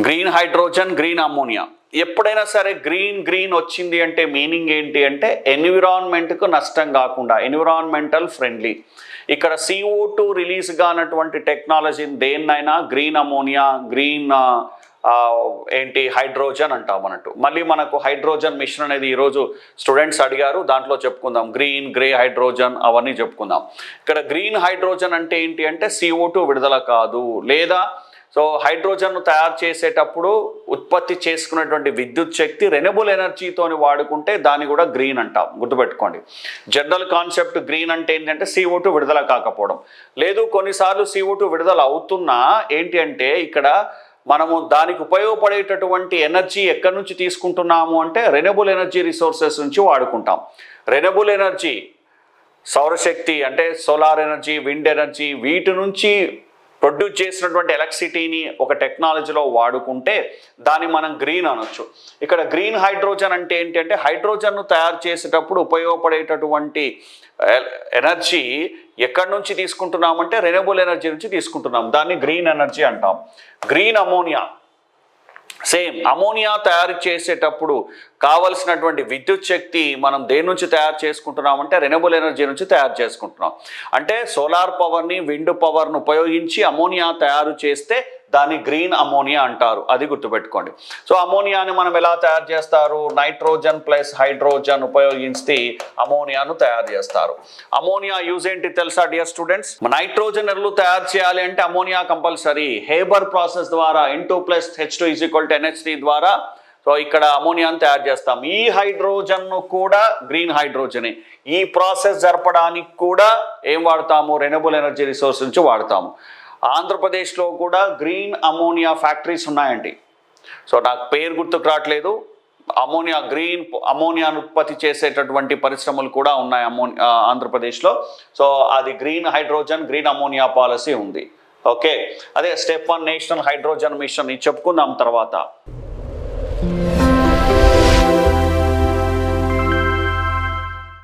Green hydrogen, green ammonia. ఎప్పుడైనా సరే green వచ్చింది అంటే మీనింగ్ ఏంటి అంటే ఎన్విరాన్మెంట్కు నష్టం కాకుండా, ఎన్విరాన్మెంటల్ ఫ్రెండ్లీ. ఇక్కడ CO2 రిలీజ్ కానటువంటి టెక్నాలజీని దేన్నైనా గ్రీన్ అమ్మోనియా, గ్రీన్ హైడ్రోజన్ అంటాం అన్నట్టు. మళ్ళీ మనకు హైడ్రోజన్ మిషన్ అనేది ఈరోజు స్టూడెంట్స్ అడిగారు, దాంట్లో చెప్పుకుందాం. గ్రీన్, గ్రే హైడ్రోజన్ అవన్నీ చెప్పుకుందాం. ఇక్కడ గ్రీన్ హైడ్రోజన్ అంటే ఏంటి అంటే CO2 విడుదల కాదు, లేదా సో హైడ్రోజన్ను తయారు చేసేటప్పుడు ఉత్పత్తి చేసుకున్నటువంటి విద్యుత్ శక్తి రెన్యూబుల్ ఎనర్జీతోని వాడుకుంటే దాన్ని కూడా గ్రీన్ అంటాం, గుర్తుపెట్టుకోండి. జనరల్ కాన్సెప్ట్ గ్రీన్ అంటే ఏంటంటే CO2 విడుదల కాకపోవడం. లేదు, కొన్నిసార్లు CO2 విడుదల అవుతున్నా ఏంటి అంటే ఇక్కడ మనము దానికి ఉపయోగపడేటటువంటి ఎనర్జీ ఎక్కడి నుంచి తీసుకుంటున్నాము అంటే రెన్యూబుల్ ఎనర్జీ రిసోర్సెస్ నుంచి వాడుకుంటాం. రెన్యూబుల్ ఎనర్జీ, సౌరశక్తి అంటే సోలార్ ఎనర్జీ, విండ్ ఎనర్జీ, వీటి నుంచి ప్రొడ్యూస్ చేసినటువంటి ఎలక్ట్రిసిటీని ఒక టెక్నాలజీలో వాడుకుంటే దాన్ని మనం గ్రీన్ అనొచ్చు. ఇక్కడ గ్రీన్ హైడ్రోజన్ అంటే ఏంటి అంటే హైడ్రోజన్ను తయారు చేసేటప్పుడు ఉపయోగపడేటటువంటి ఎనర్జీ ఎక్కడి నుంచి తీసుకుంటున్నామంటే రెన్యూబుల్ ఎనర్జీ నుంచి తీసుకుంటున్నాం, దాన్ని గ్రీన్ ఎనర్జీ అంటాం. గ్రీన్ అమోనియా సేమ్, అమోనియా తయారు చేసేటప్పుడు కావలసినటువంటి విద్యుత్ శక్తి మనం దేని నుంచి తయారు చేసుకుంటున్నామంటే రెన్యూబుల్ ఎనర్జీ నుంచి తయారు చేసుకుంటున్నాం. అంటే సోలార్ పవర్ని, విండ్ పవర్ను ఉపయోగించి అమోనియా తయారు చేస్తే దాన్ని గ్రీన్ అమోనియా అంటారు, అది గుర్తుపెట్టుకోండి. సో అమోనియాని మనం ఎలా తయారు చేస్తారు? నైట్రోజన్ ప్లస్ హైడ్రోజన్ ఉపయోగించి అమోనియాను తయారు చేస్తారు. అమోనియా యూజ్ ఏంటి తెలుసా డియర్ స్టూడెంట్స్? నైట్రోజన్ ఎరువులు తయారు చేయాలి అంటే అమోనియా కంపల్సరీ. హేబర్ ప్రాసెస్ ద్వారా N2+H2 = NH3 ద్వారా సో ఇక్కడ అమోనియాను తయారు చేస్తాం. ఈ హైడ్రోజన్ను కూడా గ్రీన్ హైడ్రోజనే. ఈ ప్రాసెస్ జరపడానికి కూడా ఏం వాడతాము? రెన్యూబుల్ ఎనర్జీ రిసోర్స్ నుంచి వాడతాము. ఆంధ్రప్రదేశ్లో కూడా గ్రీన్ అమోనియా ఫ్యాక్టరీస్ ఉన్నాయండి. సో నాకు పేరు గుర్తుకు రావట్లేదు. గ్రీన్ అమోనియాను ఉత్పత్తి చేసేటటువంటి పరిశ్రమలు కూడా ఉన్నాయి ఆంధ్రప్రదేశ్లో. సో అది green hydrogen, green ammonia policy ఉంది. ఓకే, అదే స్టెప్ 1 నేషనల్ హైడ్రోజన్ మిషన్, ఇది చెప్పుకుందాం తర్వాత.